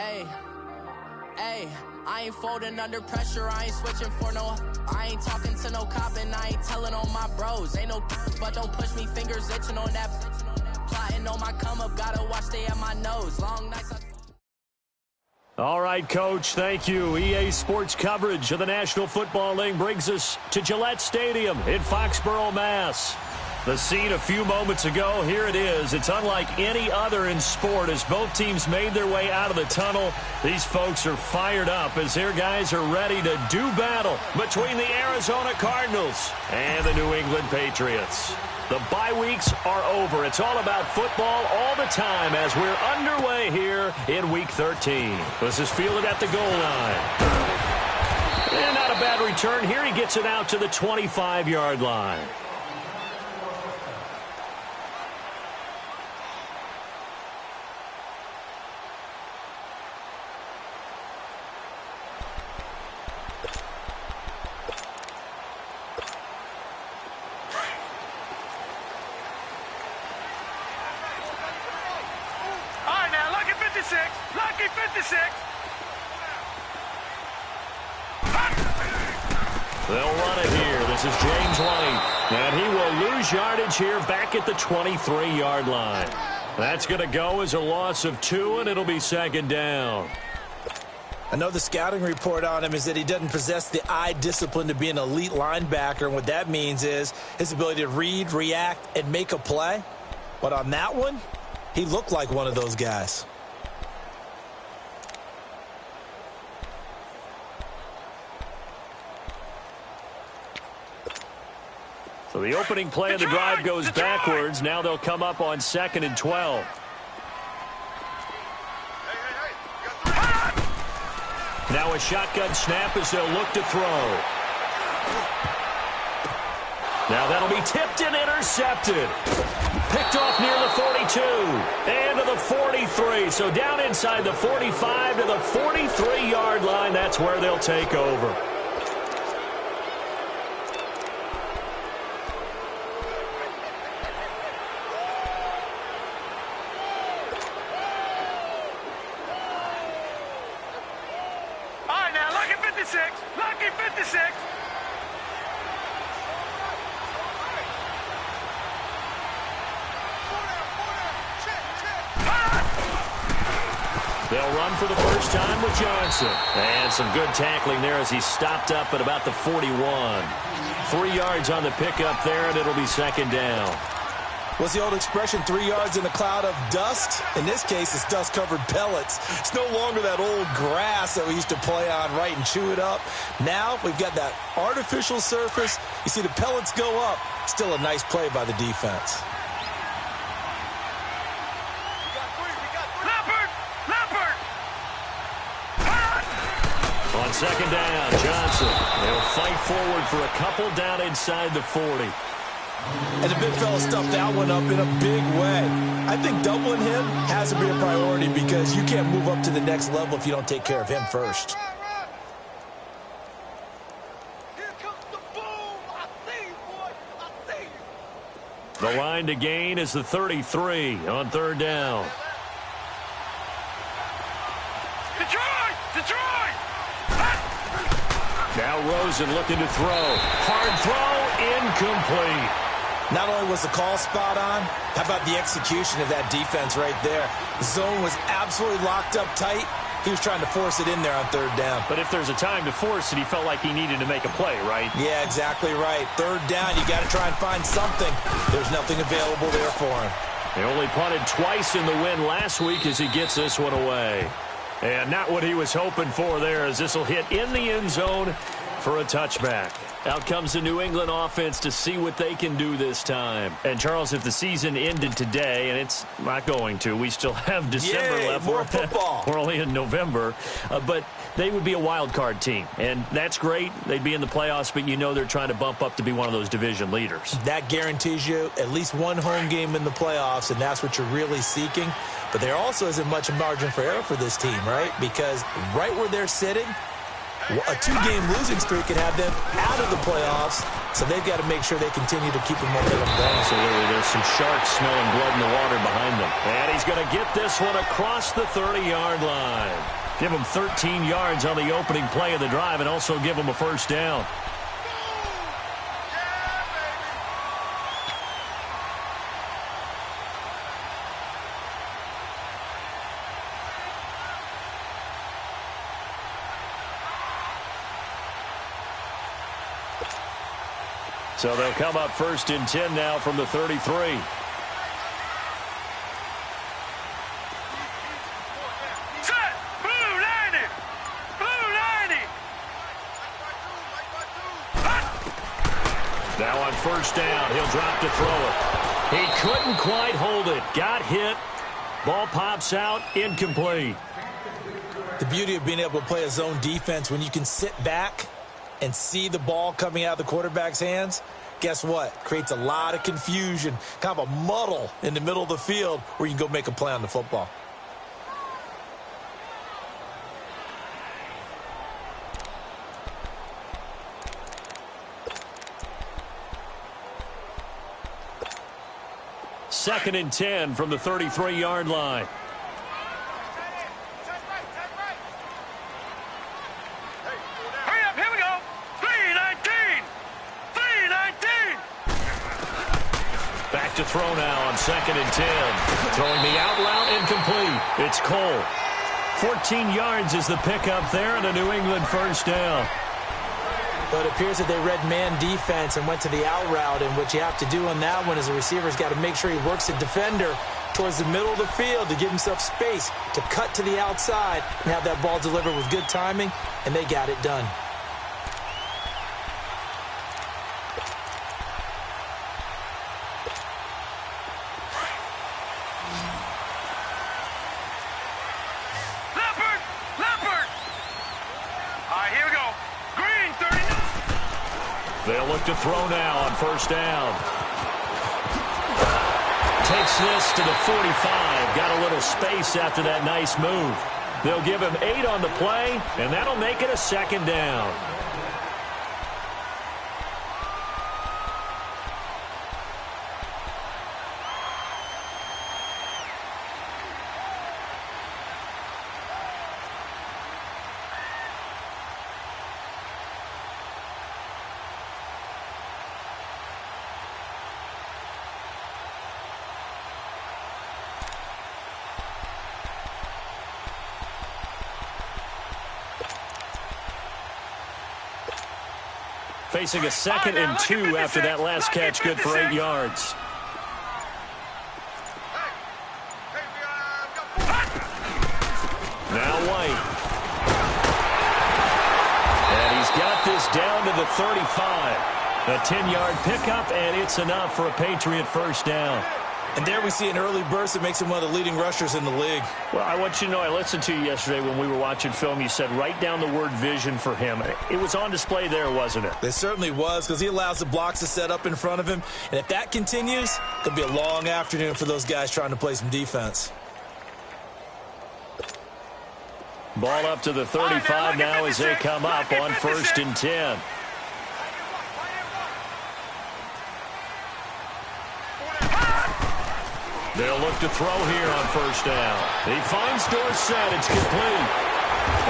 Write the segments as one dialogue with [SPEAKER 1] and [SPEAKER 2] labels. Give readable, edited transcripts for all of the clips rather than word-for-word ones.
[SPEAKER 1] Hey, I ain't folding under pressure, I ain't switching for no. I ain't talking to no cop and I ain't telling on my bros. Ain't no but don't push me, fingers itching on that. Plotting on my come up, gotta watch stay at my nose. Long nights.
[SPEAKER 2] All right, Coach, thank you. EA Sports coverage of the National Football League brings us to Gillette Stadium in Foxborough, Mass. The scene a few moments ago, here it is. It's unlike any other in sport as both teams made their way out of the tunnel. These folks are fired up as their guys are ready to do battle between the Arizona Cardinals and the New England Patriots. The bye weeks are over. It's all about football all the time as we're underway here in Week 13. This is fielded at the goal line. And not a bad return. Here he gets it out to the 25-yard line.
[SPEAKER 3] Lucky 56.
[SPEAKER 2] They'll run it here. This is James White. And he will lose yardage here back at the 23-yard line. That's going to go as a loss of 2, and it'll be second down.
[SPEAKER 4] I know the scouting report on him is that he doesn't possess the eye discipline to be an elite linebacker. And what that means is his ability to read, react, and make a play. But on that one, he looked like one of those guys.
[SPEAKER 2] So the opening play of the drive goes backwards. Now they'll come up on 2nd and 12. Now a shotgun snap as they'll look to throw. Now that'll be tipped and intercepted. Picked off near the 42 and to the 43. So down inside the 45 to the 43-yard line. That's where they'll take over.
[SPEAKER 3] Lucky 56.
[SPEAKER 2] They'll run for the first time with Johnson. And some good tackling there as he stopped up at about the 41. 3 yards on the pickup there, and it'll be second down.
[SPEAKER 4] What's the old expression, 3 yards in a cloud of dust? In this case, it's dust-covered pellets. It's no longer that old grass that we used to play on, right, and chew it up. Now we've got that artificial surface. You see the pellets go up. Still a nice play by the defense.
[SPEAKER 2] On second down, Johnson. They'll fight forward for a couple down inside the 40.
[SPEAKER 4] And the big fella stuffed that one up in a big way. I think doubling him has to be a priority because you can't move up to the next level if you don't take care of him first.
[SPEAKER 3] Here comes the boom. I see you, boy. I see you.
[SPEAKER 2] The line to gain is the 33 on third down.
[SPEAKER 3] Detroit!
[SPEAKER 2] Now Rosen looking to throw. Hard throw, incomplete.
[SPEAKER 4] Not only was the call spot on, how about the execution of that defense right there? The zone was absolutely locked up tight. He was trying to force it in there on third down.
[SPEAKER 2] But if there's a time to force it, he felt like he needed to make a play, right?
[SPEAKER 4] Yeah, exactly right. Third down, you got to try and find something. There's nothing available there for him.
[SPEAKER 2] He only punted twice in the win last week as he gets this one away. And not what he was hoping for there as this will hit in the end zone for a touchback. Out comes the New England offense to see what they can do this time. And, Charles, if the season ended today, and it's not going to, we still have December left.
[SPEAKER 4] More football.
[SPEAKER 2] We're only in November. But they would be a wild card team. And that's great. They'd be in the playoffs, but you know they're trying to bump up to be one of those division leaders.
[SPEAKER 4] That guarantees you at least one home game in the playoffs, and that's what you're really seeking. But there also isn't much margin for error for this team, right? Because right where they're sitting, A 2-game losing streak could have them out of the playoffs, so they've got to make sure they continue to keep the momentum going.
[SPEAKER 2] Absolutely. There's some sharks smelling blood in the water behind them. And he's going to get this one across the 30-yard line. Give him 13 yards on the opening play of the drive and also give him a first down. So they'll come up 1st and 10 now from the 33.
[SPEAKER 3] Set! Blue 90! Blue 90!
[SPEAKER 2] Now on 1st down, he'll drop to throw it. He couldn't quite hold it. Got hit. Ball pops out, incomplete.
[SPEAKER 4] The beauty of being able to play a zone defense when you can sit back and see the ball coming out of the quarterback's hands, guess what? Creates a lot of confusion, kind of a muddle in the middle of the field where you can go make a play on the football.
[SPEAKER 2] Second and 10 from the 33-yard line. To throw now on 2nd and 10. Throwing the out route incomplete. It's Cole. 14 yards is the pickup there and a New England first down.
[SPEAKER 4] But it appears that they read man defense and went to the out route, and what you have to do on that one is the receiver's got to make sure he works the defender towards the middle of the field to give himself space to cut to the outside and have that ball delivered with good timing, and they got it done.
[SPEAKER 2] They'll look to throw now on 1st down. Takes this to the 45. Got a little space after that nice move. They'll give him 8 on the play, and that'll make it a 2nd down. Facing a 2nd and 2 after that last catch, good for 8 yards. Now White. And he's got this down to the 35. A 10-yard pickup, and it's enough for a Patriot first down.
[SPEAKER 4] And there we see an early burst that makes him one of the leading rushers in the league.
[SPEAKER 2] Well, I want you to know, I listened to you yesterday when we were watching film. You said write down the word vision for him. It was on display there, wasn't it?
[SPEAKER 4] It certainly was, because he allows the blocks to set up in front of him. And if that continues, it'll be a long afternoon for those guys trying to play some defense.
[SPEAKER 2] Ball up to the 35 now as they come up on 1st and 10. They'll look to throw here on 1st down. He finds Dorsett. It's complete.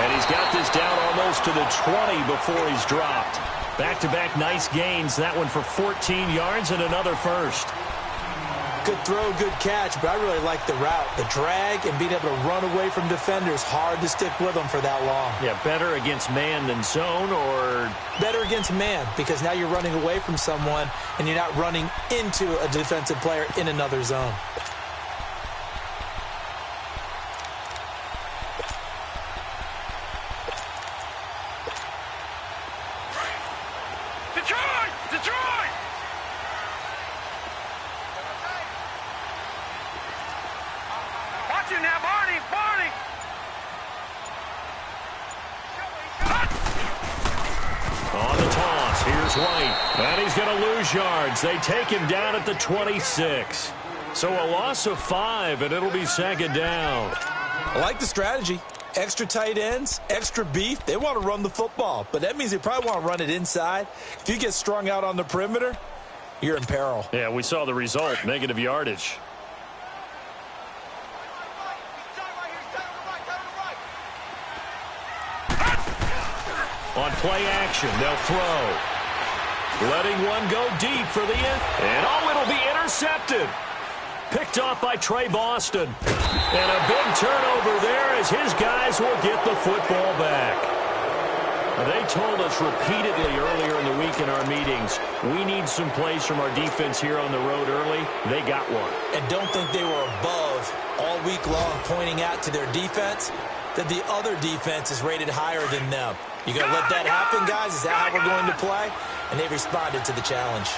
[SPEAKER 2] And he's got this down almost to the 20 before he's dropped. Back-to-back nice gains. That one for 14 yards and another first.
[SPEAKER 4] Good throw, good catch, but I really like the route. The drag and being able to run away from defenders. Hard to stick with them for that long.
[SPEAKER 2] Yeah, better against man than zone, or?
[SPEAKER 4] Better against man, because now you're running away from someone and you're not running into a defensive player in another zone.
[SPEAKER 2] Yards. They take him down at the 26. So a loss of 5, and it'll be 2nd down.
[SPEAKER 4] I like the strategy. Extra tight ends, extra beef, they want to run the football. But that means they probably want to run it inside. If you get strung out on the perimeter, you're in peril.
[SPEAKER 2] Yeah, we saw the result, negative yardage. On play action, they'll throw. Letting one go deep for the end. And it'll be intercepted. Picked off by Trey Boston. And a big turnover there as his guys will get the football back. They told us repeatedly earlier in the week in our meetings, we need some plays from our defense here on the road early. They got one.
[SPEAKER 4] And don't think they were above all week long pointing out to their defense that the other defense is rated higher than them. You going to let that happen, guys? Is that how we're going to play? And they responded to the challenge.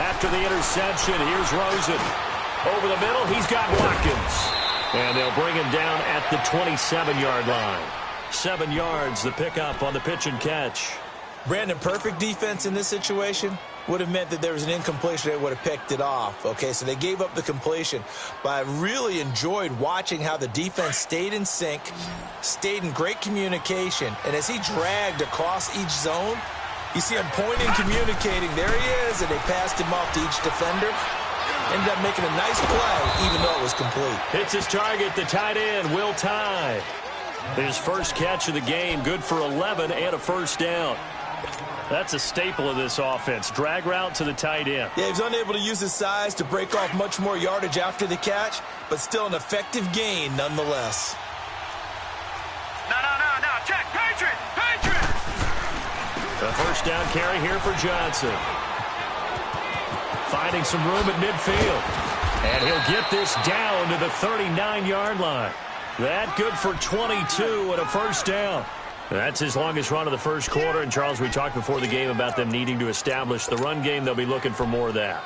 [SPEAKER 2] After the interception, here's Rosen. Over the middle, he's got Watkins. And they'll bring him down at the 27-yard line. 7 yards, the pickup on the pitch and catch.
[SPEAKER 4] Brandon, perfect defense in this situation would have meant that there was an incompletion. They would have picked it off. Okay, so they gave up the completion. But I really enjoyed watching how the defense stayed in sync, stayed in great communication. And as he dragged across each zone, you see him pointing, communicating. There he is, and they passed him off to each defender. Ended up making a nice play, even though it was complete.
[SPEAKER 2] Hits his target, the tight end, Will Tye. His first catch of the game, good for 11 and a first down. That's a staple of this offense. Drag route to the tight end.
[SPEAKER 4] Yeah, he was unable to use his size to break off much more yardage after the catch, but still an effective gain nonetheless.
[SPEAKER 3] No. Check. Patriot.
[SPEAKER 2] A first down carry here for Johnson. Finding some room at midfield. And he'll get this down to the 39-yard line. That good for 22 and a first down. That's his longest run of the first quarter. And, Charles, we talked before the game about them needing to establish the run game. They'll be looking for more of that.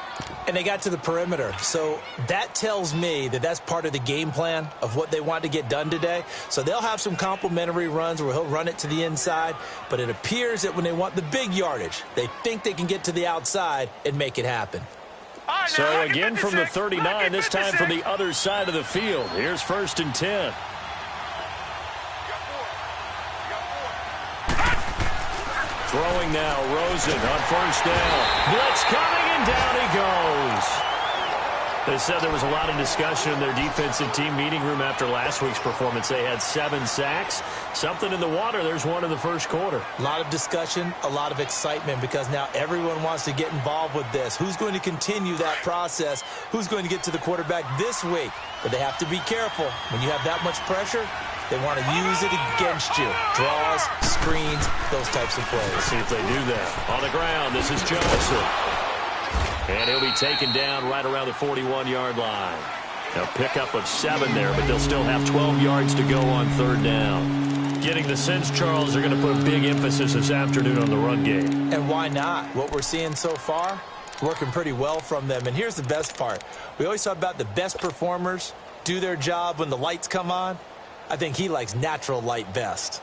[SPEAKER 4] And they got to the perimeter. So that tells me that that's part of the game plan of what they want to get done today. So they'll have some complementary runs where he'll run it to the inside. But it appears that when they want the big yardage, they think they can get to the outside and make it happen.
[SPEAKER 2] So, again, from the 39, this time from the other side of the field. Here's 1st and 10. Throwing now, Rosen on first down. Blitz coming, and down he goes. They said there was a lot of discussion in their defensive team meeting room after last week's performance. They had 7 sacks. Something in the water. There's one in the first quarter.
[SPEAKER 4] A lot of discussion, a lot of excitement, because now everyone wants to get involved with this. Who's going to continue that process? Who's going to get to the quarterback this week? But they have to be careful. When you have that much pressure, they want to use it against you. Draws, screens, those types of plays.
[SPEAKER 2] Let's see if they do that. On the ground, this is Johnson. And he'll be taken down right around the 41-yard line. A pickup of 7 there, but they'll still have 12 yards to go on third down. Getting the sense, Charles, they're going to put a big emphasis this afternoon on the run game.
[SPEAKER 4] And why not? What we're seeing so far, working pretty well from them. And here's the best part. We always talk about the best performers do their job when the lights come on. I think he likes natural light best.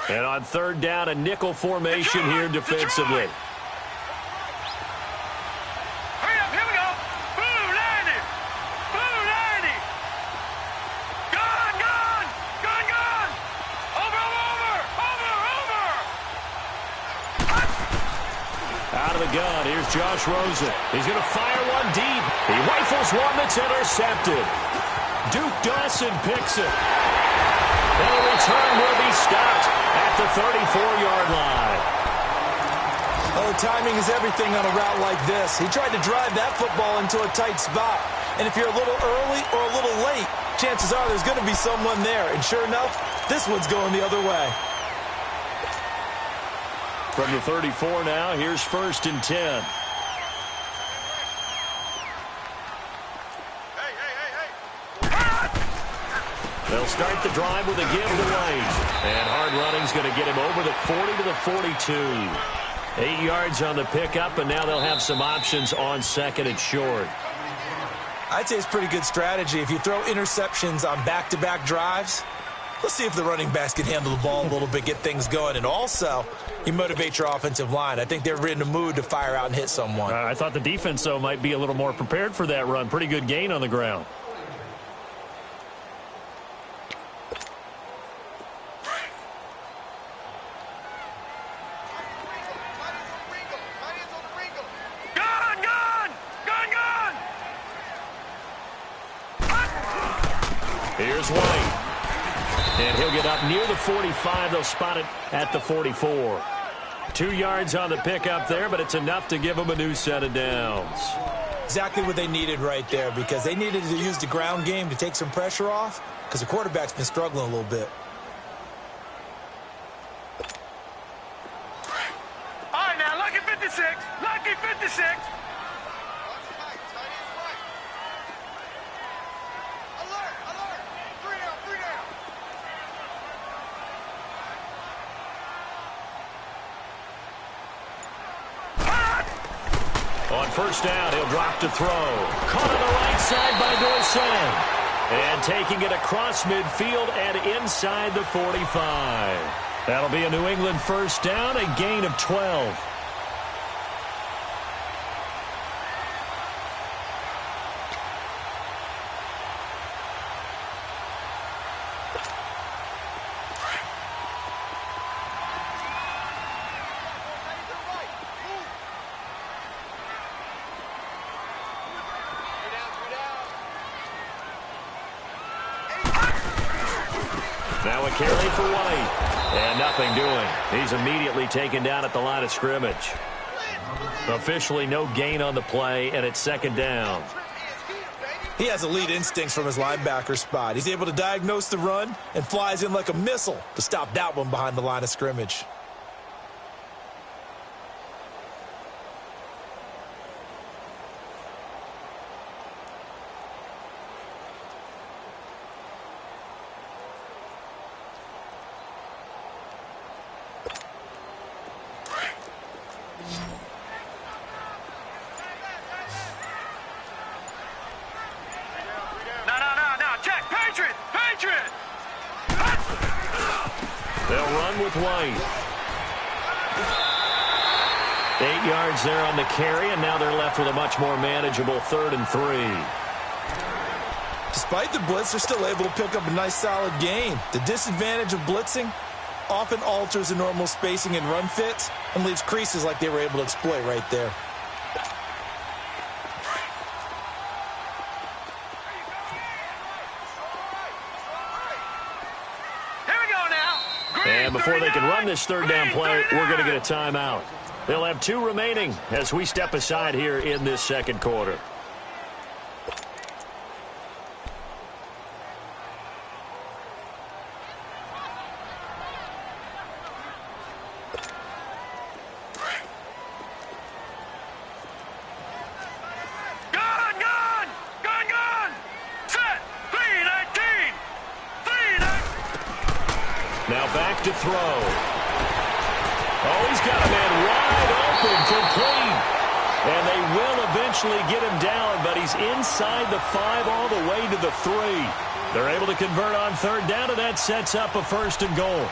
[SPEAKER 2] And on third down, a nickel formation here defensively.
[SPEAKER 3] Hurry up, here we go. Boom, landed. Gone. Over.
[SPEAKER 2] Out of the gun, here's Josh Rosen. He's going to fire one deep. He rifles one that's intercepted. Duke Dawson picks it. And the return will be stopped at the 34-yard line.
[SPEAKER 4] Oh, timing is everything on a route like this. He tried to drive that football into a tight spot. And if you're a little early or a little late, chances are there's going to be someone there. And sure enough, this one's going the other way.
[SPEAKER 2] From the 34 now, here's 1st and 10. They'll start the drive with a give to White. And hard running's going to get him over the 40 to the 42. 8 yards on the pickup, and now they'll have some options on 2nd and short.
[SPEAKER 4] I'd say it's pretty good strategy. If you throw interceptions on back-to-back drives, let's see if the running backs can handle the ball a little bit, get things going. And also, you motivate your offensive line. I think they're in the mood to fire out and hit someone.
[SPEAKER 2] I thought the defense, though, might be a little more prepared for that run. Pretty good gain on the ground. Here's White. And he'll get up near the 45. They'll spot it at the 44. 2 yards on the pickup there, but it's enough to give them a new set of downs.
[SPEAKER 4] Exactly what they needed right there, because they needed to use the ground game to take some pressure off, because the quarterback's been struggling a little bit.
[SPEAKER 3] All right, now, lucky 56. Lucky 56.
[SPEAKER 2] On first down, he'll drop to throw. Caught on the right side by Dorsett. And taking it across midfield and inside the 45. That'll be a New England first down, a gain of 12. Now a carry for White. And nothing doing. He's immediately taken down at the line of scrimmage. Officially no gain on the play, and it's second down.
[SPEAKER 4] He has elite instincts from his linebacker spot. He's able to diagnose the run and flies in like a missile to stop that one behind the line of scrimmage.
[SPEAKER 2] They'll run with White. 8 yards there on the carry, and now they're left with a much more manageable 3rd and 3.
[SPEAKER 4] Despite the blitz, they're still able to pick up a nice solid gain. The disadvantage of blitzing often alters the normal spacing and run fits and leaves creases like they were able to exploit right there.
[SPEAKER 2] And before they can run this 3rd down play, we're going to get a timeout. They'll have 2 remaining as we step aside here in this second quarter. Now back to throw. Oh, he's got a man wide open, complete. And they will eventually get him down, but he's inside the 5 all the way to the 3. They're able to convert on 3rd down, and that sets up a 1st and goal.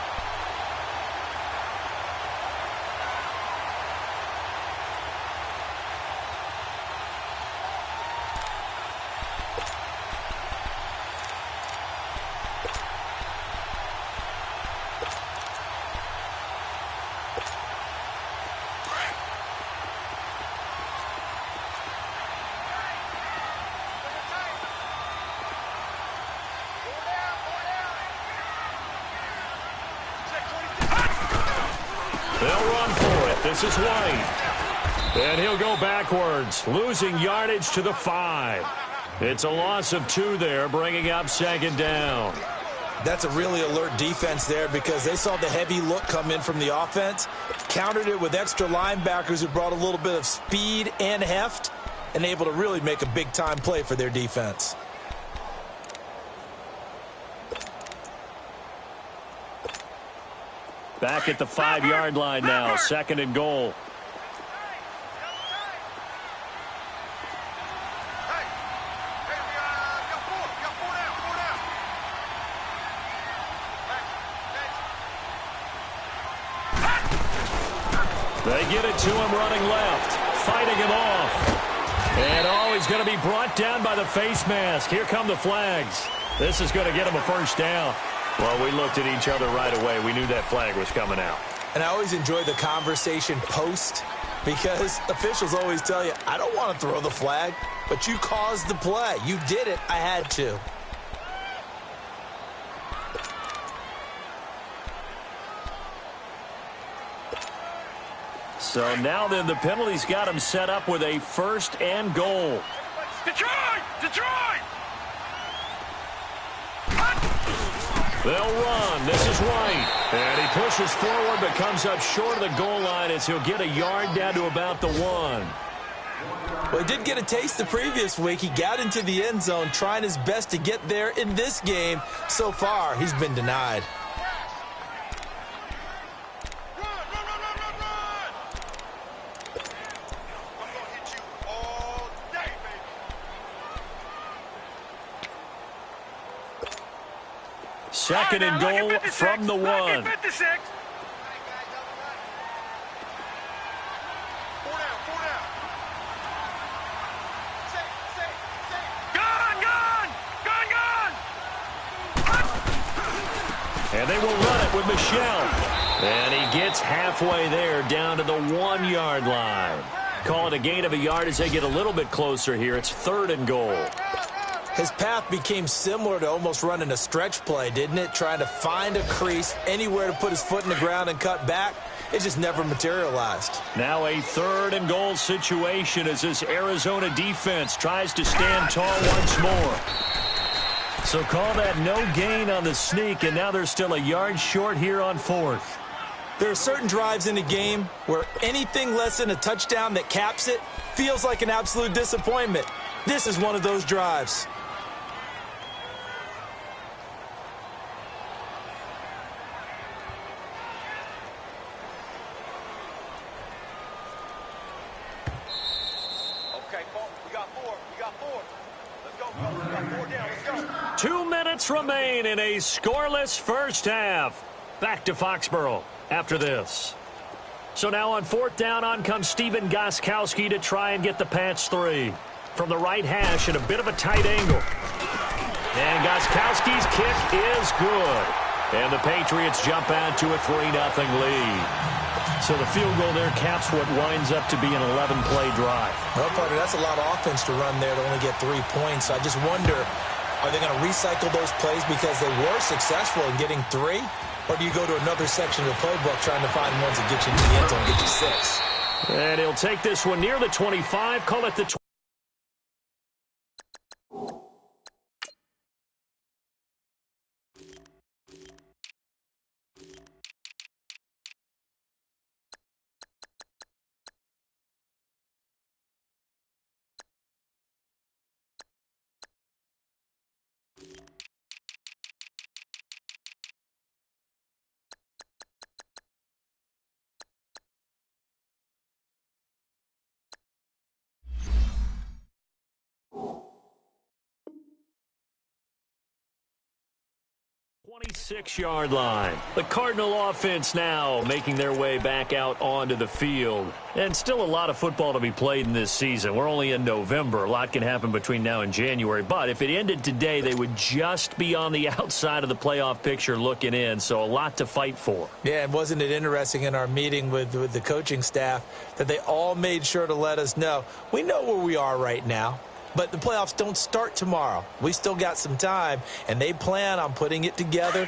[SPEAKER 2] They'll run for it. This is White. And he'll go backwards, losing yardage to the 5. It's a loss of 2 there, bringing up 2nd down.
[SPEAKER 4] That's a really alert defense there because they saw the heavy look come in from the offense, countered it with extra linebackers who brought a little bit of speed and heft, and able to really make a big-time play for their defense.
[SPEAKER 2] Back at the 5-yard line now, 2nd and goal. They get it to him running left, fighting him off. And he's going to be brought down by the face mask. Here come the flags. This is going to get him a first down. Well, we looked at each other right away. We knew that flag was coming out.
[SPEAKER 4] And I always enjoy the conversation post because officials always tell you, I don't want to throw the flag, but you caused the play. You did it. I had to.
[SPEAKER 2] So now then the penalty's got him set up with a first and goal.
[SPEAKER 3] Detroit! Detroit!
[SPEAKER 2] They'll run. This is White. And he pushes forward but comes up short of the goal line as he'll get a yard down to about the 1.
[SPEAKER 4] Well, he did get a taste the previous week. He got into the end zone trying his best to get there in this game. So far, he's been denied.
[SPEAKER 2] Second and goal from the 1.
[SPEAKER 3] Gun, gun! Gun, gun!
[SPEAKER 2] And they will run it with Michelle. And he gets halfway there down to the 1-yard line. Call it a gain of a yard as they get a little bit closer here. It's third and goal.
[SPEAKER 4] His path became similar to almost running a stretch play, didn't it? Trying to find a crease, anywhere to put his foot in the ground and cut back. It just never materialized.
[SPEAKER 2] Now a third and goal situation as this Arizona defense tries to stand tall once more. So call that no gain on the sneak, and now they're still a yard short here on fourth.
[SPEAKER 4] There are certain drives in a game where anything less than a touchdown that caps it feels like an absolute disappointment. This is one of those drives.
[SPEAKER 3] We got 4 down. Let's go.
[SPEAKER 2] 2 minutes remain in a scoreless first half. Back to Foxborough after this. So now on fourth down, on comes Steven Gostkowski to try and get the Pats 3. From the right hash at a bit of a tight angle. And Gostkowski's kick is good. And the Patriots jump out to a 3-0 lead. So the field goal there caps what winds up to be an 11-play drive.
[SPEAKER 4] Well, partner, that's a lot of offense to run there to only get 3 points. I just wonder, are they going to recycle those plays because they were successful in getting 3? Or do you go to another section of the playbook trying to find ones that get you into the end zone and get you 6?
[SPEAKER 2] And he'll take this one near the 25, call it the 20. Yard line. The Cardinal offense now making their way back out onto the field. And still a lot of football to be played in this season. We're only in November. A lot can happen between now and January. But if it ended today, they would just be on the outside of the playoff picture looking in. So a lot to fight for.
[SPEAKER 4] Yeah, and wasn't it interesting in our meeting with the coaching staff that they all made sure to let us know, we know where we are right now. But the playoffs don't start tomorrow. We still got some time, and they plan on putting it together,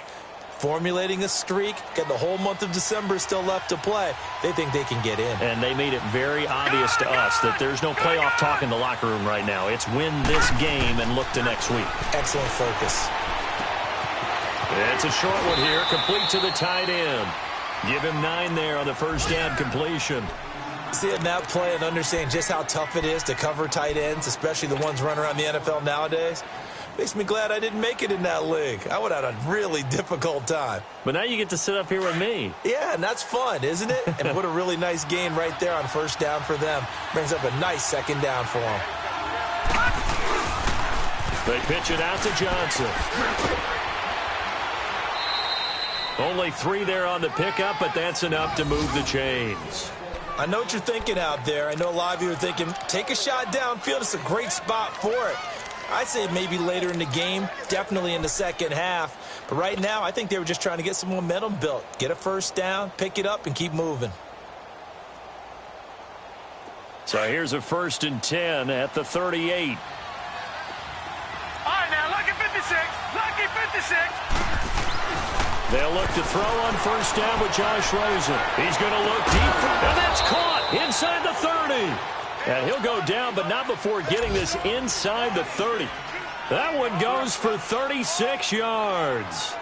[SPEAKER 4] formulating a streak. Got the whole month of December still left to play. They think they can get in.
[SPEAKER 2] And they made it very obvious to us that there's no playoff talk in the locker room right now. It's win this game and look to next week.
[SPEAKER 4] Excellent focus.
[SPEAKER 2] It's a short one here, complete to the tight end. Give him 9 there on the first down completion.
[SPEAKER 4] Seeing that play and understanding just how tough it is to cover tight ends, especially the ones running around the NFL nowadays, makes me glad I didn't make it in that league. I would have had a really difficult time.
[SPEAKER 2] But now you get to sit up here with me.
[SPEAKER 4] Yeah, and that's fun, isn't it? And what a really nice gain right there on first down for them. Brings up a nice second down for them.
[SPEAKER 2] They pitch it out to Johnson. Only 3 there on the pickup, but that's enough to move the chains.
[SPEAKER 4] I know what you're thinking out there. I know a lot of you are thinking, take a shot downfield. It's a great spot for it. I'd say maybe later in the game, definitely in the second half. But right now, I think they were just trying to get some momentum built. Get a first down, pick it up, and keep moving.
[SPEAKER 2] So here's a 1st and 10 at the 38.
[SPEAKER 3] All right, now, lucky 56. Lucky 56.
[SPEAKER 2] They'll look to throw on 1st down with Josh Rosen. He's going to look deep, and that's caught inside the 30. And he'll go down, but not before getting this inside the 30. That one goes for 36 yards.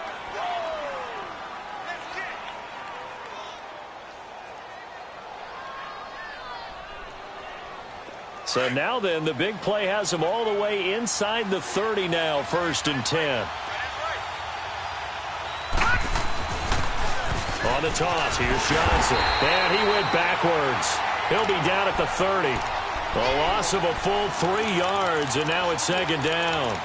[SPEAKER 2] So now then, the big play has him all the way inside the 30 now, 1st and 10. On the toss, here's Johnson. And he went backwards. He'll be down at the 30. A loss of a full 3 yards, and now it's 2nd down.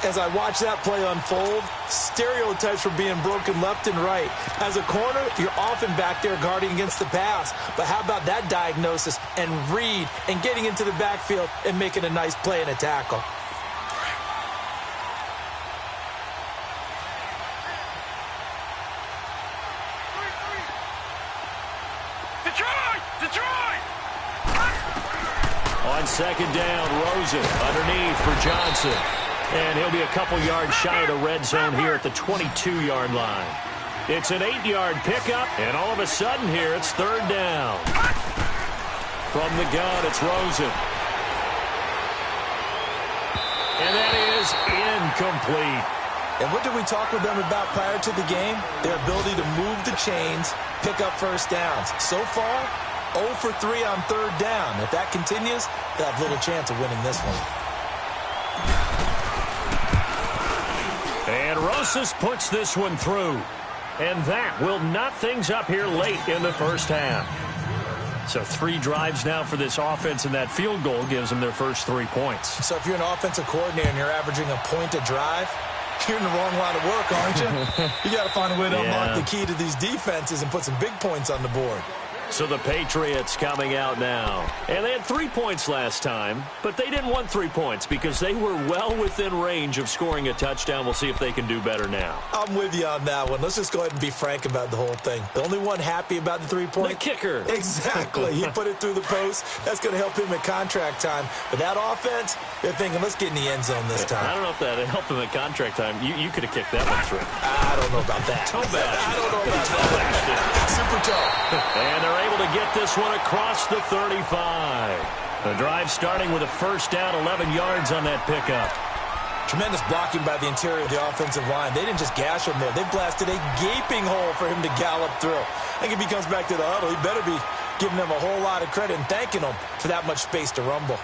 [SPEAKER 4] As I watch that play unfold, stereotypes were being broken left and right. As a corner, you're often back there guarding against the pass. But how about that diagnosis and read and getting into the backfield and making a nice play and a tackle?
[SPEAKER 2] On 2nd down, Rosen underneath for Johnson. And he'll be a couple yards shy of the red zone here at the 22-yard line. It's an 8-yard pickup, and all of a sudden here it's 3rd down. From the gun, it's Rosen. And that is incomplete.
[SPEAKER 4] And what did we talk with them about prior to the game? Their ability to move the chains, pick up 1st downs. So far, 0 for 3 on 3rd down. If that continues, they'll have little chance of winning this one.
[SPEAKER 2] And Rosas puts this one through. And that will knot things up here late in the 1st half. So 3 drives now for this offense, and that field goal gives them their first 3 points.
[SPEAKER 4] So if you're an offensive coordinator and you're averaging a point a drive, you're in the wrong line of work, aren't you? You got to find a way to unlock the key to these defenses and put some big points on the board.
[SPEAKER 2] So the Patriots coming out now. And they had 3 points last time, but they didn't want 3 points because they were well within range of scoring a touchdown. We'll see if they can do better now.
[SPEAKER 4] I'm with you on that one. Let's just go ahead and be frank about the whole thing. The only one happy about the 3-point?
[SPEAKER 2] The kicker.
[SPEAKER 4] Exactly. He put it through the post. That's going to help him at contract time. But that offense, they're thinking, let's get in the end zone this time.
[SPEAKER 2] I don't know if that helped him at contract time. You could have kicked that one through.
[SPEAKER 4] I don't know about that.
[SPEAKER 2] Toe bash.
[SPEAKER 4] I don't know about that. Super toe.
[SPEAKER 2] And they're able to get this one across the 35. The drive starting with a 1st down, 11 yards on that pickup.
[SPEAKER 4] Tremendous blocking by the interior of the offensive line. They didn't just gash him there. They blasted a gaping hole for him to gallop through. I think if he comes back to the huddle, he better be giving them a whole lot of credit and thanking them for that much space to rumble.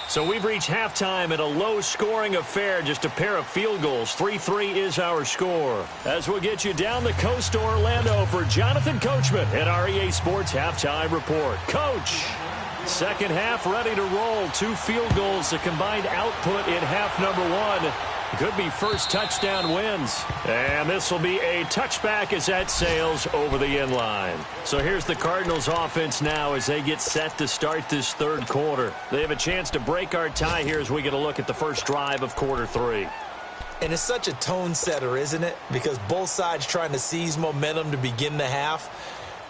[SPEAKER 2] So we've reached halftime in a low-scoring affair, just a pair of field goals. 3-3 is our score. As we'll get you down the coast to Orlando for Jonathan Coachman at our EA Sports Halftime Report. Coach, second half ready to roll. 2 field goals, the combined output in half number 1. Could be first touchdown wins. And this will be a touchback as that sails over the end line. So here's the Cardinals offense now as they get set to start this 3rd quarter. They have a chance to break our tie here as we get a look at the first drive of quarter 3.
[SPEAKER 4] And it's such a tone setter, isn't it? Because both sides trying to seize momentum to begin the half.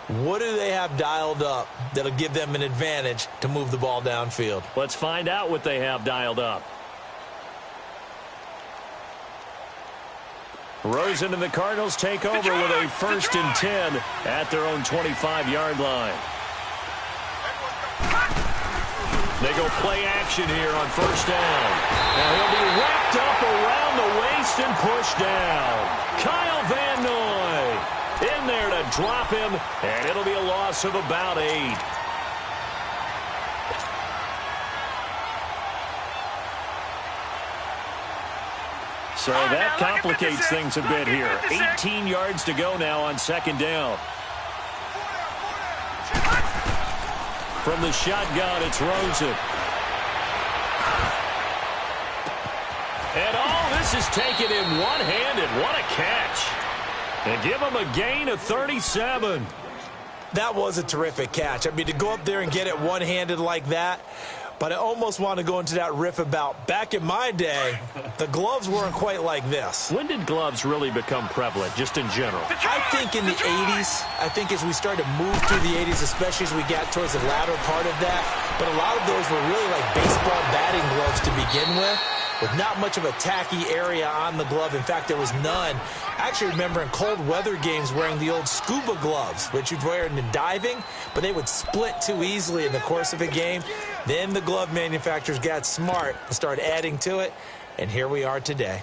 [SPEAKER 4] What do they have dialed up that'll give them an advantage to move the ball downfield?
[SPEAKER 2] Let's find out what they have dialed up. Rosen and the Cardinals take over with a 1st and 10 at their own 25-yard line. They go play action here on 1st down. Now he'll be wrapped up around the waist and pushed down. Kyle Van Noy in there to drop him, and it'll be a loss of about 8. So that complicates things a bit here. 18 yards to go now on 2nd down. From the shotgun, it's Rosen. And all this is taken in one-handed. What a catch. And give him a gain of 37.
[SPEAKER 4] That was a terrific catch. I mean, to go up there and get it one-handed like that, but I almost want to go into that riff about back in my day, the gloves weren't quite like this.
[SPEAKER 2] When did gloves really become prevalent, just in general?
[SPEAKER 4] I think in the 80s. I think as we started to move through the 80s, especially as we got towards the latter part of that. But a lot of those were really like baseball batting gloves to begin with not much of a tacky area on the glove. In fact, there was none. I actually remember in cold weather games wearing the old scuba gloves, which you'd wear in the diving, but they would split too easily in the course of a game. Then the glove manufacturers got smart and started adding to it, and here we are today.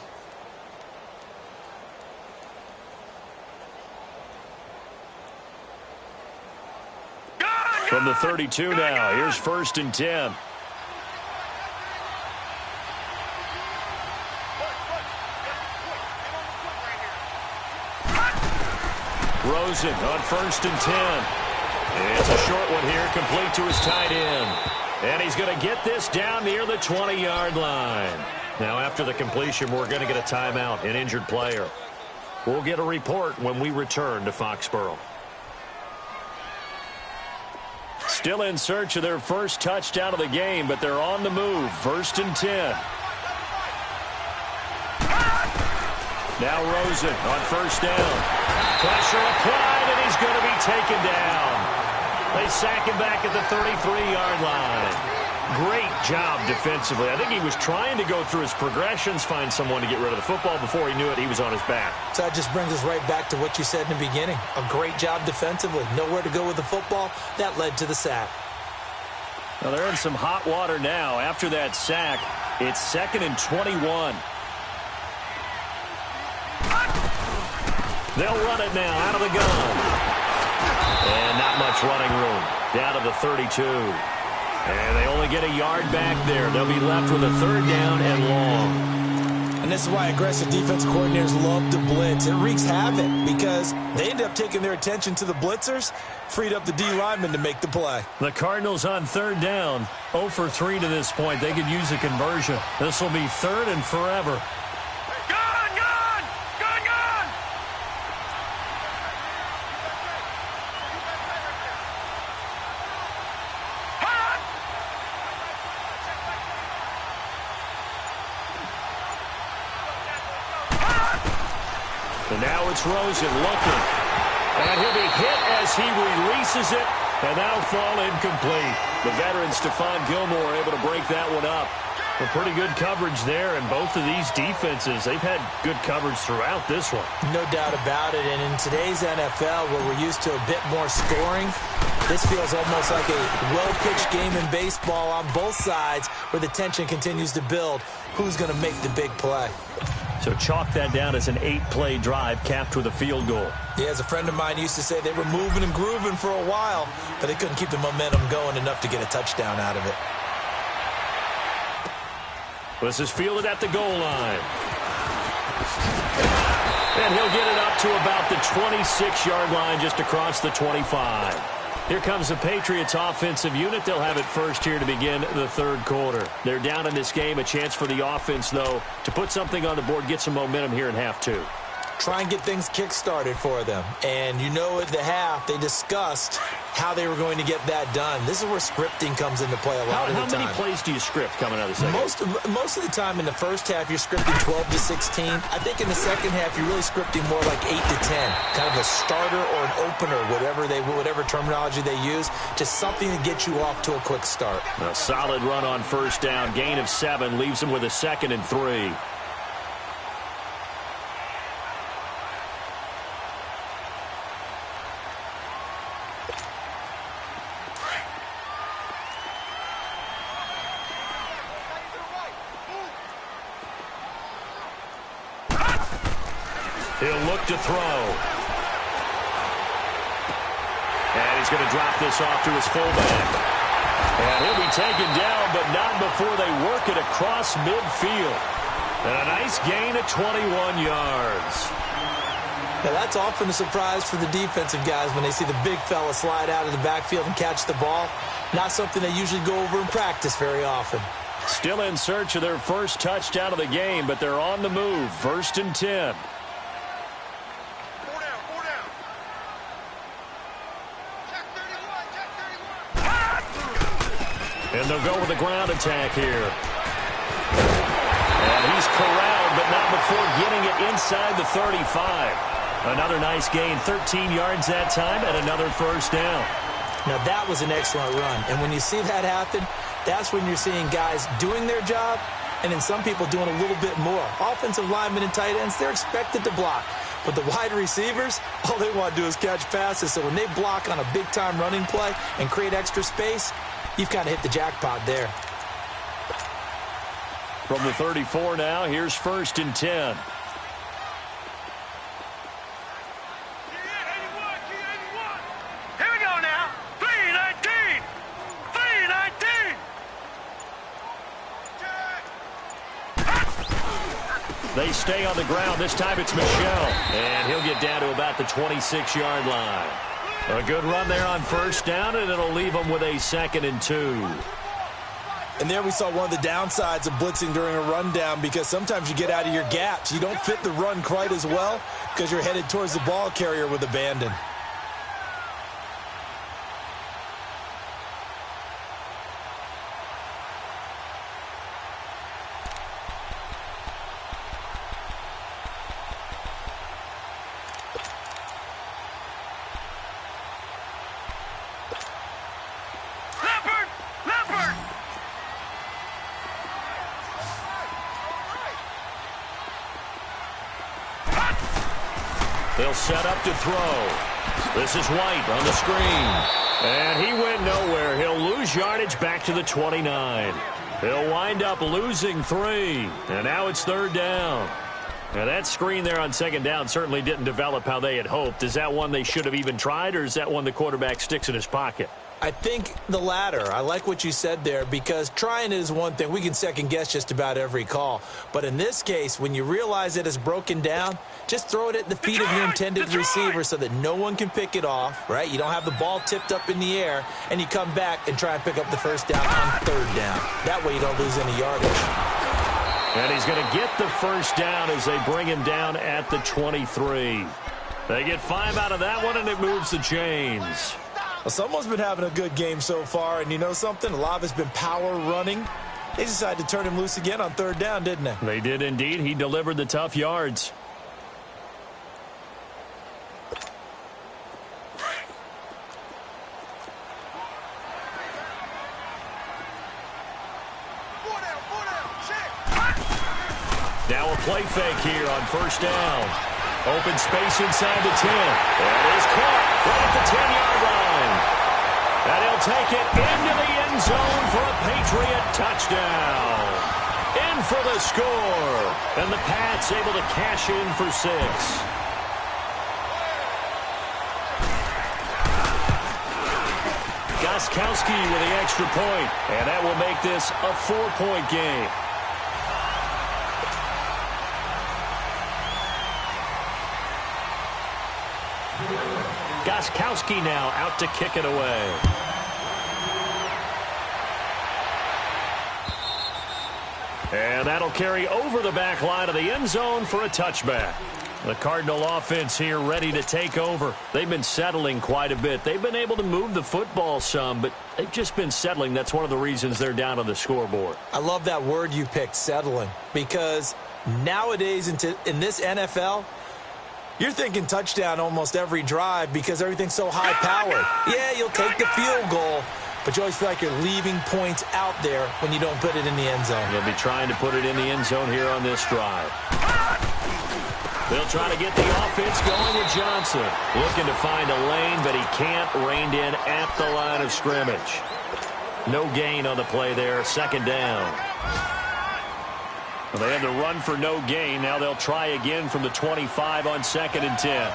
[SPEAKER 2] From the 32 now, here's 1st and 10. Rosen on 1st and 10. It's a short one here, complete to his tight end. And he's going to get this down near the 20-yard line. Now, after the completion, we're going to get a timeout, an injured player. We'll get a report when we return to Foxborough. Still in search of their first touchdown of the game, but they're on the move. 1st and 10. Now Rosen on 1st down. Pressure applied, and he's going to be taken down. They sack him back at the 33-yard line. Great job defensively. I think he was trying to go through his progressions, find someone to get rid of the football. Before he knew it, he was on his back.
[SPEAKER 4] So that just brings us right back to what you said in the beginning. A great job defensively. Nowhere to go with the football. That led to the sack.
[SPEAKER 2] Well, they're in some hot water now. After that sack, it's 2nd and 21. They'll run it now out of the gun. And not much running room. Down to the 32. And they only get a yard back there. They'll be left with a 3rd down and long.
[SPEAKER 4] And this is why aggressive defense coordinators love to blitz. It wreaks havoc because they end up taking their attention to the blitzers, freed up the D lineman to make the play.
[SPEAKER 2] The Cardinals on 3rd down. 0 for 3 to this point. They could use a conversion. This will be 3rd and forever. And now it's Rosen looking. And he'll be hit as he releases it. And that'll fall incomplete. The veteran Stephon Gilmore able to break that one up. A pretty good coverage there. And both of these defenses, they've had good coverage throughout this one.
[SPEAKER 4] No doubt about it. And in today's NFL, where we're used to a bit more scoring, this feels almost like a well-pitched game in baseball on both sides where the tension continues to build. Who's going to make the big play?
[SPEAKER 2] So chalk that down as an 8-play drive capped with a field goal.
[SPEAKER 4] Yeah, as a friend of mine used to say, they were moving and grooving for a while, but they couldn't keep the momentum going enough to get a touchdown out of it.
[SPEAKER 2] This is fielded at the goal line. And he'll get it up to about the 26-yard line, just across the 25. Here comes the Patriots offensive unit. They'll have it first here to begin the 3rd quarter. They're down in this game. A chance for the offense, though, to put something on the board, get some momentum here in half 2.
[SPEAKER 4] Try and get things kick-started for them. And you know at the half, they discussed how they were going to get that done. This is where scripting comes into play a lot of the time.
[SPEAKER 2] How many plays do you script coming out of the second?
[SPEAKER 4] Most of the time in the first half, you're scripting 12 to 16. I think in the second half, you're really scripting more like 8 to 10. Kind of a starter or an opener, whatever terminology they use. Just something to get you off to a quick start.
[SPEAKER 2] A solid run on 1st down. Gain of 7 leaves them with a 2nd and 3. He'll look to throw. And he's going to drop this off to his fullback. And he'll be taken down, but not before they work it across midfield. And a nice gain of 21 yards.
[SPEAKER 4] Now, that's often a surprise for the defensive guys when they see the big fella slide out of the backfield and catch the ball. Not something they usually go over in practice very often.
[SPEAKER 2] Still in search of their first touchdown of the game, but they're on the move. 1st and 10.
[SPEAKER 3] Four down. Check 31.
[SPEAKER 2] And they'll go with the ground attack here. And he's corralled, but not before getting it inside the 35. Another nice gain, 13 yards that time, and another first down.
[SPEAKER 4] Now, that was an excellent run. And when you see that happen, that's when you're seeing guys doing their job and then some people doing a little bit more. Offensive linemen and tight ends, they're expected to block. But the wide receivers, all they want to do is catch passes. So when they block on a big-time running play and create extra space, you've kind of hit the jackpot there.
[SPEAKER 2] From the 34 now, here's 1st and 10.
[SPEAKER 3] Here we go now. 3-19. 3-19.
[SPEAKER 2] They stay on the ground. This time it's Michel. And he'll get down to about the 26-yard line. A good run there on 1st down, and it'll leave them with a 2nd and 2.
[SPEAKER 4] And there we saw one of the downsides of blitzing during a rundown, because sometimes you get out of your gaps. You don't fit the run quite as well because you're headed towards the ball carrier with abandon.
[SPEAKER 2] They'll set up to throw. This is White on the screen. And he went nowhere. He'll lose yardage back to the 29. He'll wind up losing 3. And now it's 3rd down. Now that screen there on 2nd down certainly didn't develop how they had hoped. Is that one they should have even tried, or is that one the quarterback sticks in his pocket?
[SPEAKER 4] I think the latter. I like what you said there, because trying it is one thing. We can second-guess just about every call. But in this case, when you realize it is broken down, just throw it at the feet of your intended receiver so that no one can pick it off, right? You don't have the ball tipped up in the air, and you come back and try and pick up the 1st down on 3rd down. That way you don't lose any yardage.
[SPEAKER 2] And he's going to get the 1st down as they bring him down at the 23. They get 5 out of that one, and it moves the chains.
[SPEAKER 4] Well, someone's been having a good game so far, and you know something? A lot of it's been power running. They decided to turn him loose again on 3rd down, didn't they?
[SPEAKER 2] They did indeed. He delivered the tough yards. Now a play fake here on 1st down. Open space inside the 10. That is caught right at the 10-yard line. And he'll take it into the end zone for a Patriot touchdown. In for the score. And the Pats able to cash in for 6. Gostkowski with the extra point. And that will make this a 4-point game. Gostkowski now out to kick it away. And that'll carry over the back line of the end zone for a touchback. The Cardinal offense here ready to take over. They've been settling quite a bit. They've been able to move the football some, but they've just been settling. That's one of the reasons they're down on the scoreboard.
[SPEAKER 4] I love that word you picked, settling, because nowadays in this NFL, you're thinking touchdown almost every drive because everything's so high-powered. Yeah, you'll take the field goal, but you always feel like you're leaving points out there when you don't put it in the end zone.
[SPEAKER 2] They'll be trying to put it in the end zone here on this drive. They'll try to get the offense going with Johnson. Looking to find a lane, but he can't. Reined in at the line of scrimmage. No gain on the play there. 2nd down. Well, they had to run for no gain. Now they'll try again from the 25 on 2nd and 10.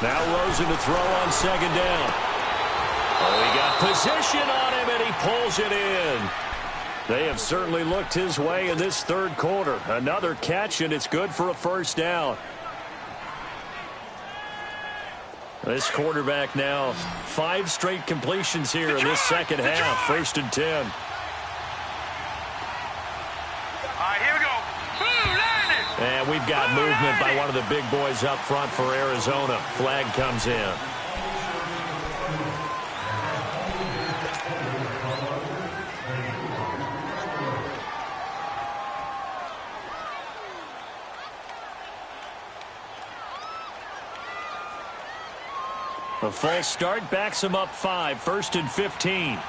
[SPEAKER 2] Now Rosen to throw on 2nd down. Oh, he got position on him, and he pulls it in. They have certainly looked his way in this third quarter. Another catch, and it's good for a first down. This quarterback now 5 straight completions here in this second half. 1st and 10.
[SPEAKER 3] All right, here we go. Boom,
[SPEAKER 2] and we've got movement by one of the big boys up front for Arizona. Flag comes in. A false start backs him up 5. 1st and 15.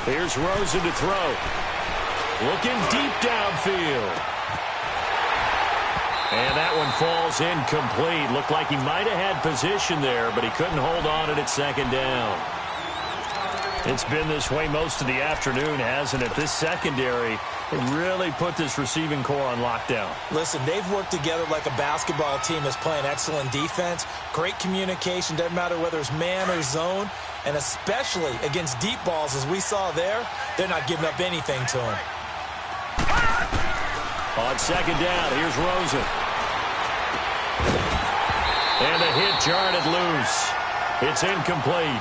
[SPEAKER 2] Here's Rosen to throw. Looking deep downfield. And that one falls incomplete. Looked like he might have had position there, but he couldn't hold on at 2nd down. It's been this way most of the afternoon, hasn't it? This secondary really put this receiving core on lockdown.
[SPEAKER 4] Listen, they've worked together like a basketball team that's playing excellent defense. Great communication. Doesn't matter whether it's man or zone. And especially against deep balls, as we saw there, they're not giving up anything to him.
[SPEAKER 2] On 2nd down, here's Rosen. And the hit jarred it loose. It's incomplete.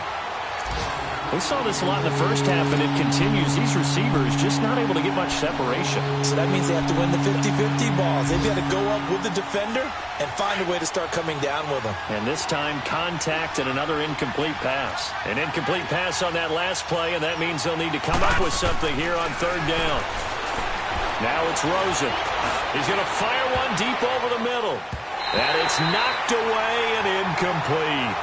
[SPEAKER 2] We saw this a lot in the first half, and it continues. These receivers just not able to get much separation.
[SPEAKER 4] So that means they have to win the 50-50 balls. They've got to go up with the defender and find a way to start coming down with them.
[SPEAKER 2] And this time, contact and another incomplete pass. An incomplete pass on that last play, and that means they'll need to come up with something here on 3rd down. Now it's Rosen. He's going to fire one deep over the middle. And it's knocked away and incomplete.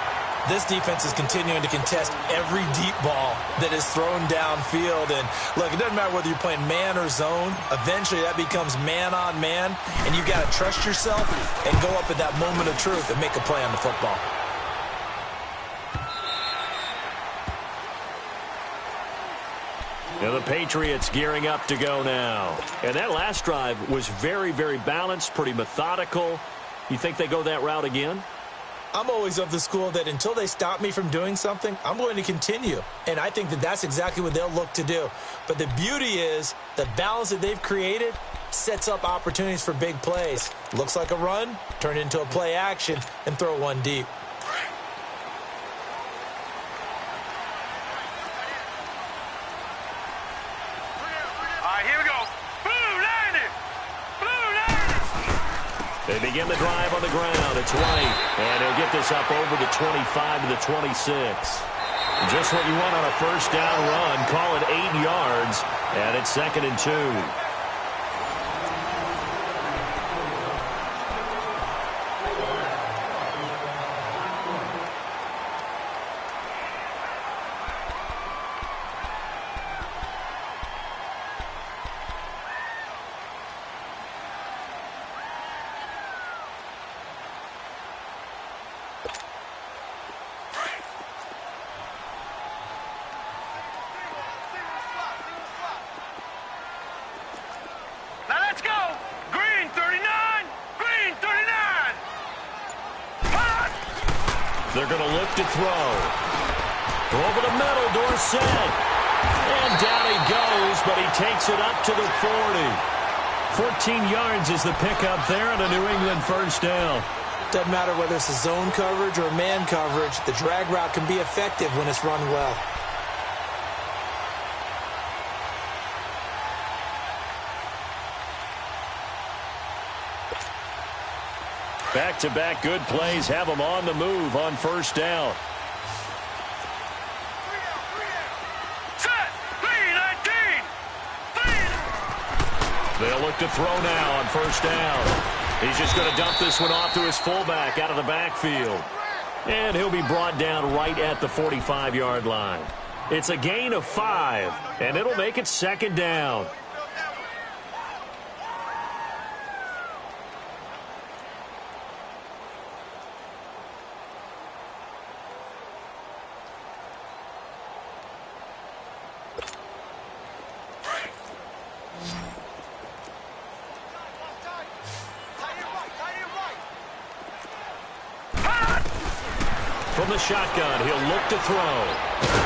[SPEAKER 4] This defense is continuing to contest every deep ball that is thrown downfield. And, look, it doesn't matter whether you're playing man or zone. Eventually, that becomes man-on-man, and you've got to trust yourself and go up at that moment of truth and make a play on the football.
[SPEAKER 2] And the Patriots gearing up to go now. And that last drive was very, very balanced, pretty methodical. You think they go that route again?
[SPEAKER 4] I'm always of the school that until they stop me from doing something, I'm going to continue. And I think that that's exactly what they'll look to do. But the beauty is the balance that they've created sets up opportunities for big plays. Looks like a run, turn into a play action, and throw one deep.
[SPEAKER 2] They begin the drive on the ground. It's White, and he'll get this up over the 25 to the 26. Just what you want on a first down run. Call it 8 yards, and it's 2nd and 2. They're going to look to throw. Over the middle, Dorsett. And down he goes, but he takes it up to the 40. 14 yards is the pickup there and a New England first down.
[SPEAKER 4] Doesn't matter whether it's a zone coverage or man coverage, the drag route can be effective when it's run well.
[SPEAKER 2] Back-to-back good plays have them on the move on first down.
[SPEAKER 3] Set. 3-19.
[SPEAKER 2] They'll look to throw now on first down. He's just going to dump this one off to his fullback out of the backfield. And he'll be brought down right at the 45-yard line. It's a gain of 5, and it'll make it 2nd down. from the shotgun. He'll look to throw.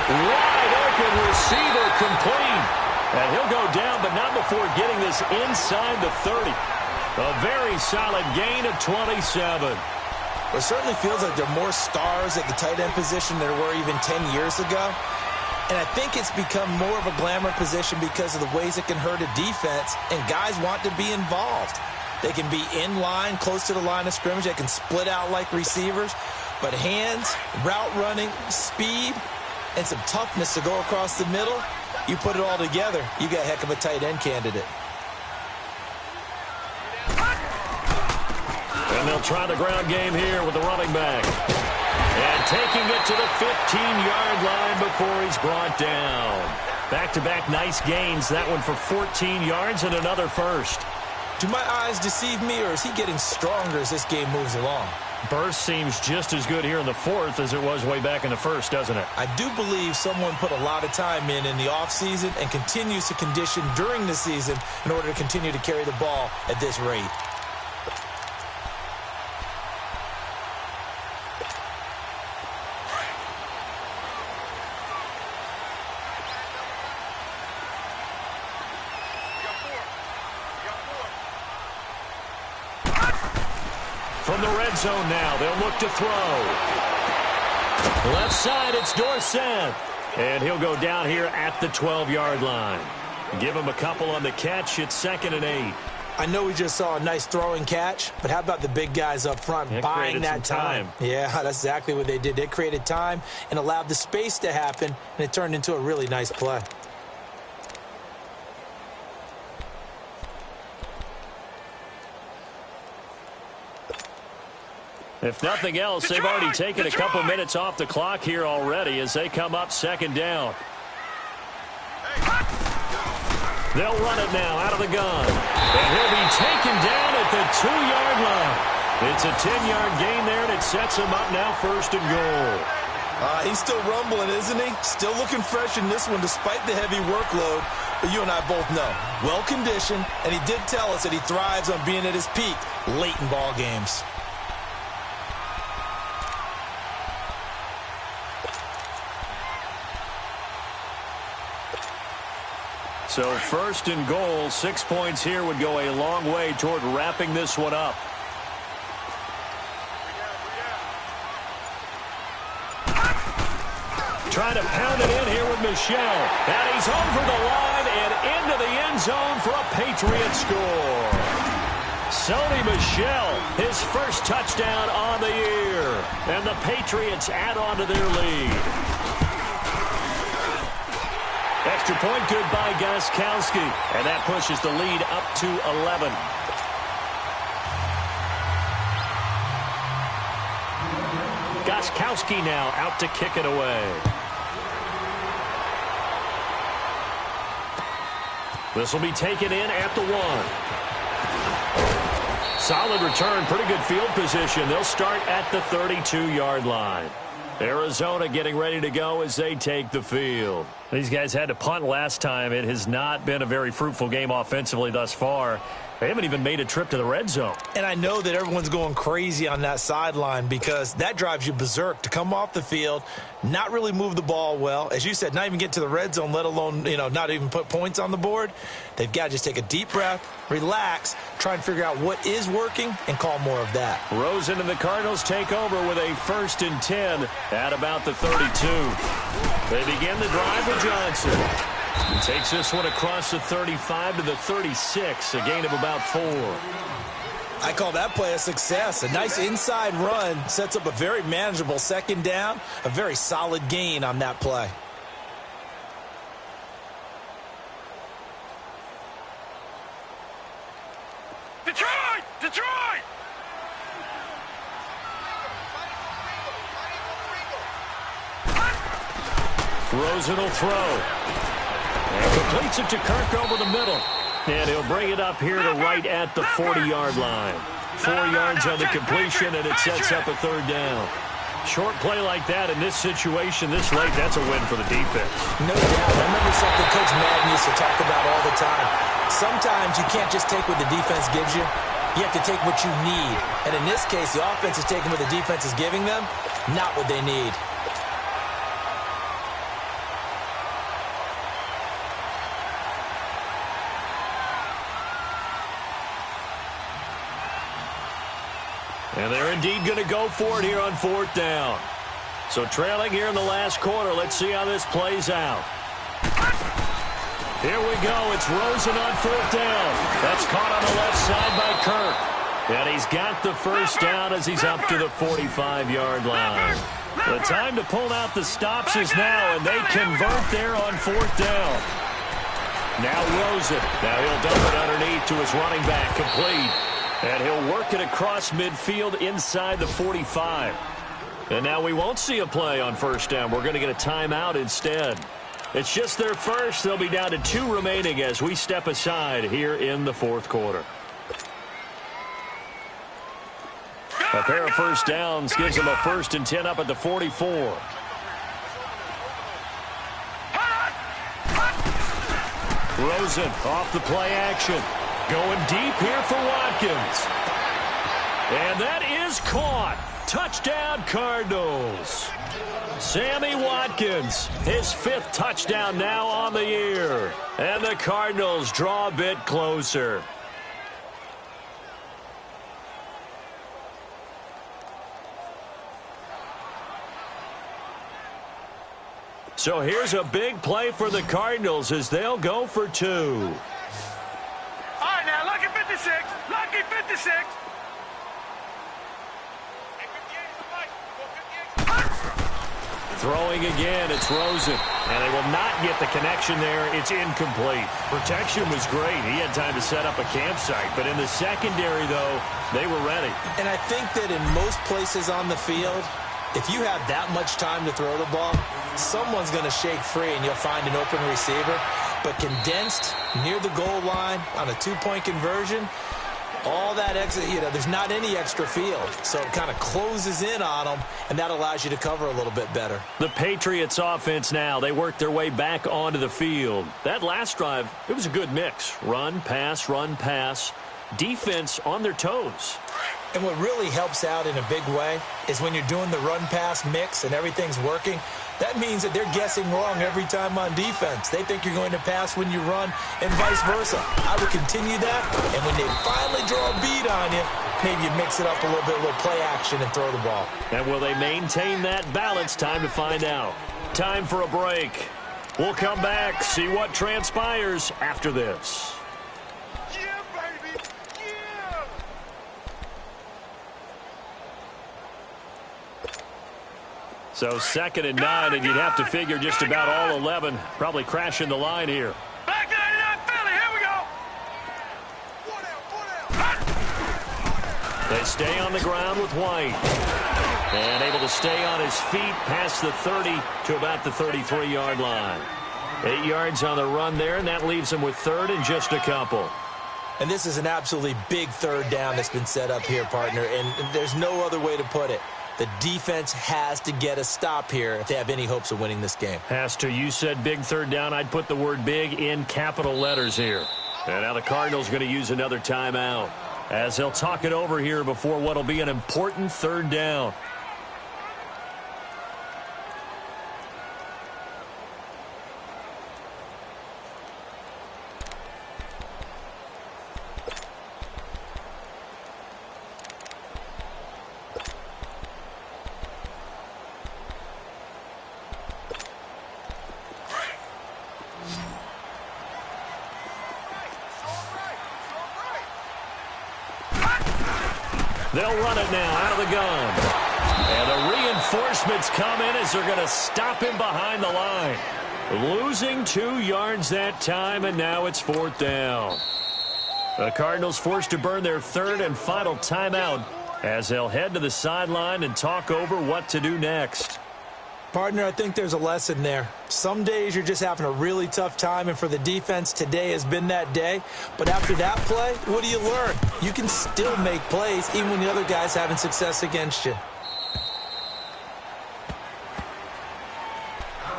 [SPEAKER 2] Wide open receiver complete. And he'll go down, but not before getting this inside the 30. A very solid gain of 27.
[SPEAKER 4] It certainly feels like there are more stars at the tight end position than there were even 10 years ago. And I think it's become more of a glamour position because of the ways it can hurt a defense, and guys want to be involved. They can be in line, close to the line of scrimmage. They can split out like receivers. But hands, route running, speed, and some toughness to go across the middle, you put it all together, you got a heck of a tight end candidate.
[SPEAKER 2] And they'll try the ground game here with the running back. And taking it to the 15-yard line before he's brought down. Back-to-back nice gains. That one for 14 yards and another first.
[SPEAKER 4] Do my eyes deceive me, or is he getting stronger as this game moves along?
[SPEAKER 2] Burst seems just as good here in the fourth as it was way back in the first, doesn't it?
[SPEAKER 4] I do believe someone put a lot of time in the offseason and continues to condition during the season in order to continue to carry the ball at this rate.
[SPEAKER 2] From the red zone now, they'll look to throw. Left side, it's Dorsett. And he'll go down here at the 12-yard line. Give him a couple on the catch. It's 2nd and 8.
[SPEAKER 4] I know we just saw a nice throwing catch, but how about the big guys up front buying that time? Yeah, that's exactly what they did. They created time and allowed the space to happen, and it turned into a really nice play.
[SPEAKER 2] If nothing else, they've already taken a couple minutes off the clock here already as they come up 2nd down. They'll run it now out of the gun. And he'll be taken down at the 2-yard line. It's a 10-yard gain there, and it sets him up now 1st and goal.
[SPEAKER 4] He's still rumbling, isn't he? Still looking fresh in this one despite the heavy workload. But you and I both know, well-conditioned, and he did tell us that he thrives on being at his peak late in ball games.
[SPEAKER 2] So 1st and goal, 6 points here would go a long way toward wrapping this one up. Trying to pound it in here with Michel. And he's over the line and into the end zone for a Patriot score. Sony Michel, his first touchdown on the year. And the Patriots add on to their lead. Extra point good by Gostkowski. And that pushes the lead up to 11. Gostkowski now out to kick it away. This will be taken in at the 1. Solid return, pretty good field position. They'll start at the 32-yard line. Arizona getting ready to go as they take the field. These guys had to punt last time. It has not been a very fruitful game offensively thus far. They haven't even made a trip to the red zone. And I know that everyone's going crazy on that sideline because that drives you berserk to come off the field, not really move the ball well. As you said, not even get to the red zone, let alone, not even put points on the board. They've got to just take a deep breath, relax, try and figure out what is working, and call more of that. Rosen and the Cardinals take over with a 1st and 10 at about the 32. They begin the drive with Johnson. He takes this one across the 35 to the 36, a gain of about 4. I call that play a success. A nice inside run sets up a very manageable 2nd down, a very solid gain on that play.
[SPEAKER 3] Detroit! Detroit!
[SPEAKER 2] Rosen will throw. And completes it to Kirk over the middle. And he'll bring it up here to right at the 40-yard line. 4 yards on the completion, and it sets up a 3rd down. Short play like that in this situation this late, that's a win for the defense. No doubt. I remember something Coach Madden used to talk about all the time. Sometimes you can't just take what the defense gives you.
[SPEAKER 4] You have to take what you need. And in this case, the offense is taking what the defense is giving them, not what they need.
[SPEAKER 2] And they're indeed going to go for it here on 4th down. So trailing here in the last quarter. Let's see how this plays out. Here we go. It's Rosen on 4th down. That's caught on the left side by Kirk. And he's got the first down as he's up to the 45-yard line. The time to pull out the stops is now, and they convert there on 4th down. Now Rosen. Now he'll dump it underneath to his running back, complete. And he'll work it across midfield inside the 45. And now we won't see a play on 1st down. We're going to get a timeout instead. It's just their first. They'll be down to 2 remaining as we step aside here in the 4th quarter. A pair of 1st downs gives them a 1st and 10 up at the 44. Rosen off the play action. Going deep here for Watkins. And that is caught. Touchdown, Cardinals. Sammy Watkins, his 5th touchdown now on the year. And the Cardinals draw a bit closer. So here's a big play for the Cardinals as they'll go for 2.
[SPEAKER 3] All right, now, lucky 56. Lucky 56.
[SPEAKER 2] Throwing again, it's Rosen. And they will not get the connection there. It's incomplete. Protection was great. He had time to set up a campsite. But in the secondary, though, they were ready.
[SPEAKER 4] And I think that in most places on the field, if you have that much time to throw the ball, someone's going to shake free and you'll find an open receiver. But condensed near the goal line on a 2-point conversion, all that exit, there's not any extra field. So it kind of closes in on them, and that allows you to cover a little bit better.
[SPEAKER 2] The Patriots offense now, they work their way back onto the field. That last drive, it was a good mix. Run, pass, defense on their toes.
[SPEAKER 4] And what really helps out in a big way is when you're doing the run-pass mix and everything's working, that means that they're guessing wrong every time on defense. They think you're going to pass when you run and vice versa. I would continue that, and when they finally draw a beat on you, maybe you mix it up a little bit, a little play action and throw the ball.
[SPEAKER 2] And will they maintain that balance? Time to find out. Time for a break. We'll come back, see what transpires after this. So 2nd and 9, and you'd have to figure just about all 11 probably crashing the line here.
[SPEAKER 3] Back to 99 Philly, here we go.
[SPEAKER 2] They stay on the ground with White. And able to stay on his feet past the 30 to about the 33-yard line. 8 yards on the run there, and that leaves them with 3rd and just a couple.
[SPEAKER 4] And this is an absolutely big 3rd down that's been set up here, partner, and there's no other way to put it. The defense has to get a stop here if they have any hopes of winning this game.
[SPEAKER 2] Has to. You said big 3rd down. I'd put the word big in capital letters here. And now the Cardinals going to use another timeout as they'll talk it over here before what will be an important 3rd down. They'll run it now out of the gun. And the reinforcements come in as they're going to stop him behind the line. Losing 2 yards that time, and now it's 4th down. The Cardinals forced to burn their 3rd and final timeout as they'll head to the sideline and talk over what to do next.
[SPEAKER 4] Partner, I think there's a lesson there. Some days you're just having a really tough time, and for the defense, today has been that day. But after that play, what do you learn? You can still make plays even when the other guy's having success against you.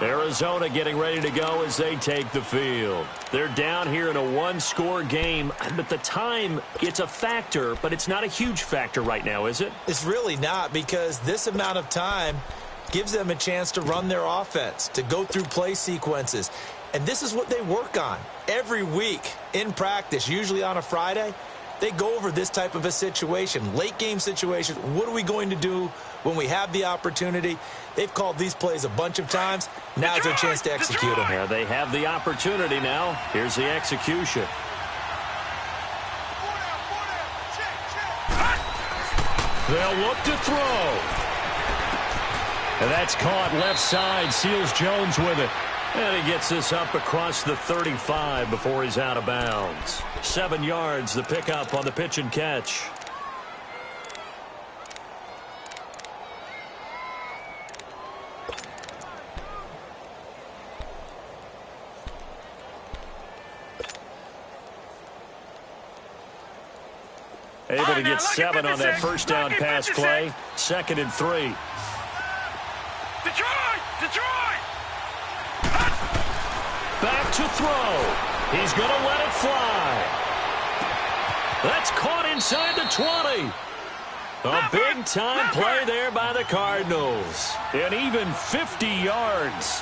[SPEAKER 2] Arizona getting ready to go as they take the field. They're down here in a one-score game, but the time, it's a factor, but it's not a huge factor right now, is it?
[SPEAKER 4] It's really not, because this amount of time gives them a chance to run their offense, to go through play sequences. And this is what they work on every week in practice, usually on a Friday. They go over this type of a situation, late game situation. What are we going to do when we have the opportunity? They've called these plays a bunch of times. Now's their chance to execute them.
[SPEAKER 2] Yeah, they have the opportunity now. Here's the execution. They'll look to throw. And that's caught left side. Seals Jones with it. And he gets this up across the 35 before he's out of bounds. 7 yards, the pickup on the pitch and catch. Able to get 7 on that first down pass play. 2nd and 3.
[SPEAKER 3] Detroit!
[SPEAKER 2] Back to throw. He's going to let it fly. That's caught inside the 20. A big-time play there by the Cardinals. And even 50 yards.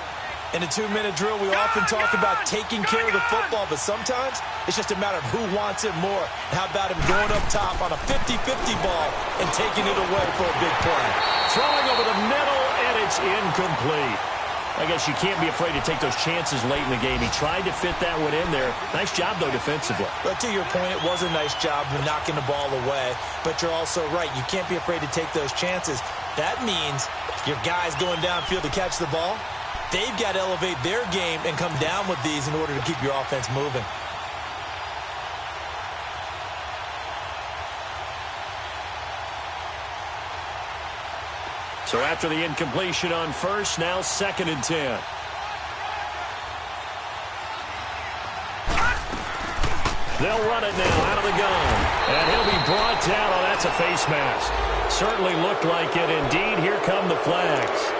[SPEAKER 4] In a 2-minute drill, we often talk about taking care of the football, but sometimes it's just a matter of who wants it more. How about him going up top on a 50-50 ball and taking it away for a big play?
[SPEAKER 2] Throwing over the middle, and it's incomplete. I guess you can't be afraid to take those chances late in the game. He tried to fit that one in there. Nice job, though, defensively.
[SPEAKER 4] But to your point, it was a nice job of knocking the ball away. But you're also right. You can't be afraid to take those chances. That means your guys going downfield to catch the ball, they've got to elevate their game and come down with these in order to keep your offense moving.
[SPEAKER 2] So after the incompletion on first, now 2nd and 10. They'll run it now out of the gun. And he'll be brought down. Oh, that's a face mask. Certainly looked like it. Indeed, here come the flags.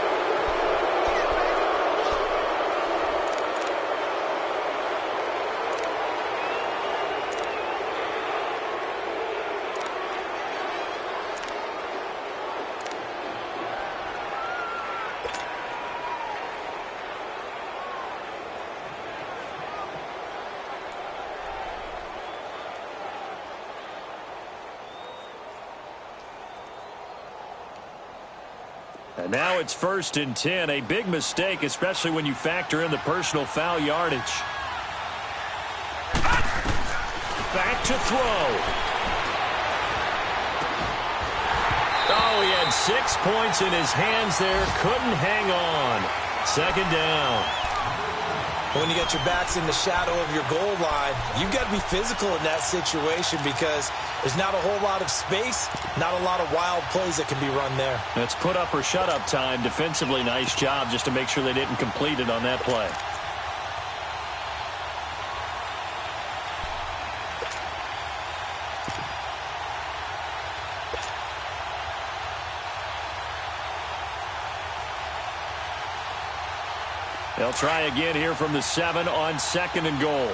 [SPEAKER 2] And now it's 1st and 10. A big mistake, especially when you factor in the personal foul yardage. Back to throw. Oh, he had 6 points in his hands there. Couldn't hang on. 2nd down.
[SPEAKER 4] When you got your backs in the shadow of your goal line, you've got to be physical in that situation because there's not a whole lot of space, not a lot of wild plays that can be run there.
[SPEAKER 2] That's put up or shut up time. Defensively, nice job just to make sure they didn't complete it on that play. They'll try again here from the 7 on 2nd and goal.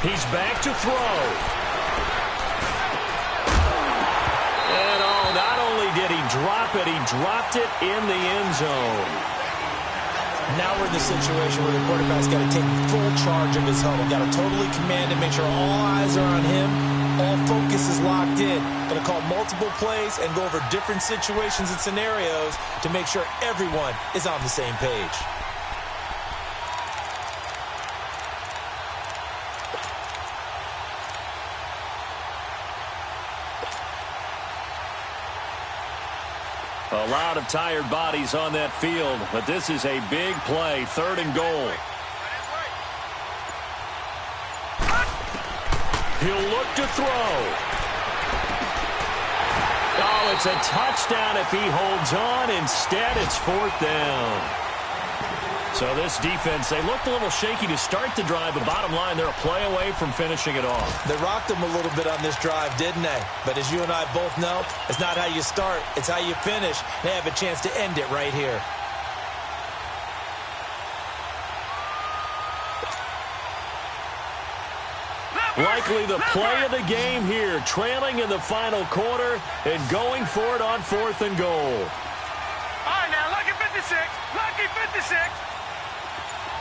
[SPEAKER 2] He's back to throw. And oh, not only did he drop it, he dropped it in the end zone.
[SPEAKER 4] Now we're in the situation where the quarterback's got to take full charge of his huddle. Got to totally command and make sure all eyes are on him. All focus is locked in. Going to call multiple plays and go over different situations and scenarios to make sure everyone is on the same page.
[SPEAKER 2] A lot of tired bodies on that field, but this is a big play. 3rd and goal. He'll look to throw. Oh, it's a touchdown if he holds on. Instead, it's 4th down. So this defense, they looked a little shaky to start the drive, but bottom line, they're a play away from finishing it off.
[SPEAKER 4] They rocked them a little bit on this drive, didn't they? But as you and I both know, it's not how you start, it's how you finish. They have a chance to end it right here.
[SPEAKER 2] Likely the play of the game here, trailing in the final quarter and going for it on 4th and goal.
[SPEAKER 3] All right, now, lucky 56. Lucky 56.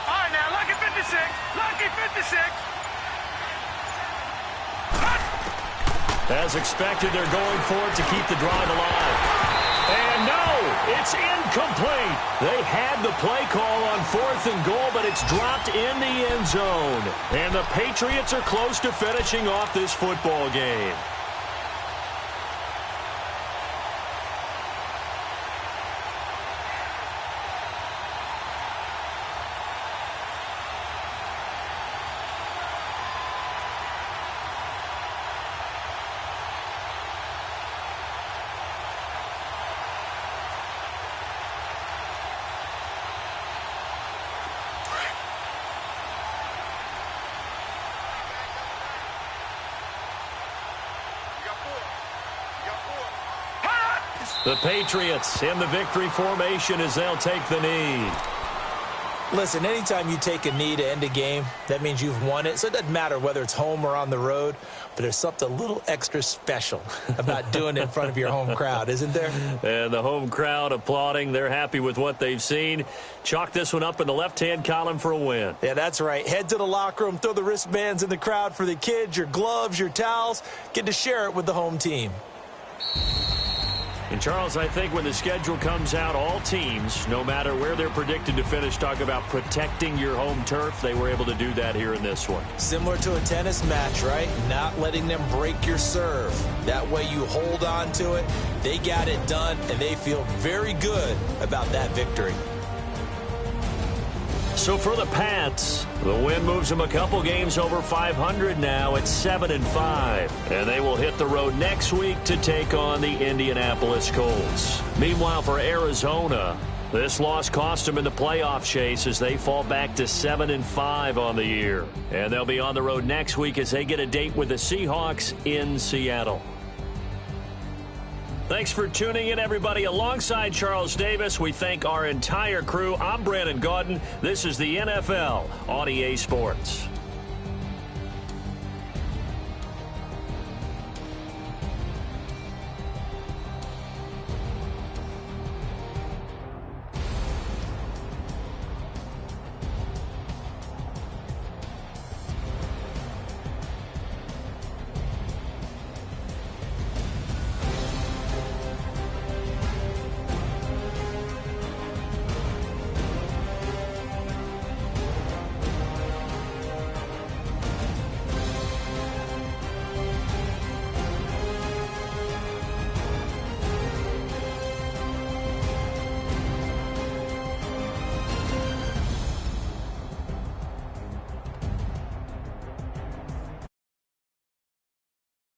[SPEAKER 3] All right, now, lucky 56. Lucky 56.
[SPEAKER 2] As expected, they're going for it to keep the drive alive. And no, it's incomplete. They had the play call on 4th and goal, but it's dropped in the end zone. And the Patriots are close to finishing off this football game. The Patriots in the victory formation as they'll take the knee.
[SPEAKER 4] Listen, anytime you take a knee to end a game, that means you've won it. So it doesn't matter whether it's home or on the road, but there's something a little extra special about doing it in front of your home crowd, isn't there?
[SPEAKER 2] And the home crowd applauding. They're happy with what they've seen. Chalk this one up in the left-hand column for a win.
[SPEAKER 4] Yeah, that's right. Head to the locker room, throw the wristbands in the crowd for the kids, your gloves, your towels. Get to share it with the home team.
[SPEAKER 2] And, Charles, I think when the schedule comes out, all teams, no matter where they're predicted to finish, talk about protecting your home turf. They were able to do that here in this one.
[SPEAKER 4] Similar to a tennis match, right? Not letting them break your serve. That way you hold on to it. They got it done, and they feel very good about that victory.
[SPEAKER 2] So for the Pats, the win moves them a couple games over 500 now at 7-5. And they will hit the road next week to take on the Indianapolis Colts. Meanwhile, for Arizona, this loss cost them in the playoff chase as they fall back to 7-5 on the year. And they'll be on the road next week as they get a date with the Seahawks in Seattle. Thanks for tuning in, everybody. Alongside Charles Davis, we thank our entire crew. I'm Brandon Gaudin. This is the NFL on EA Sports.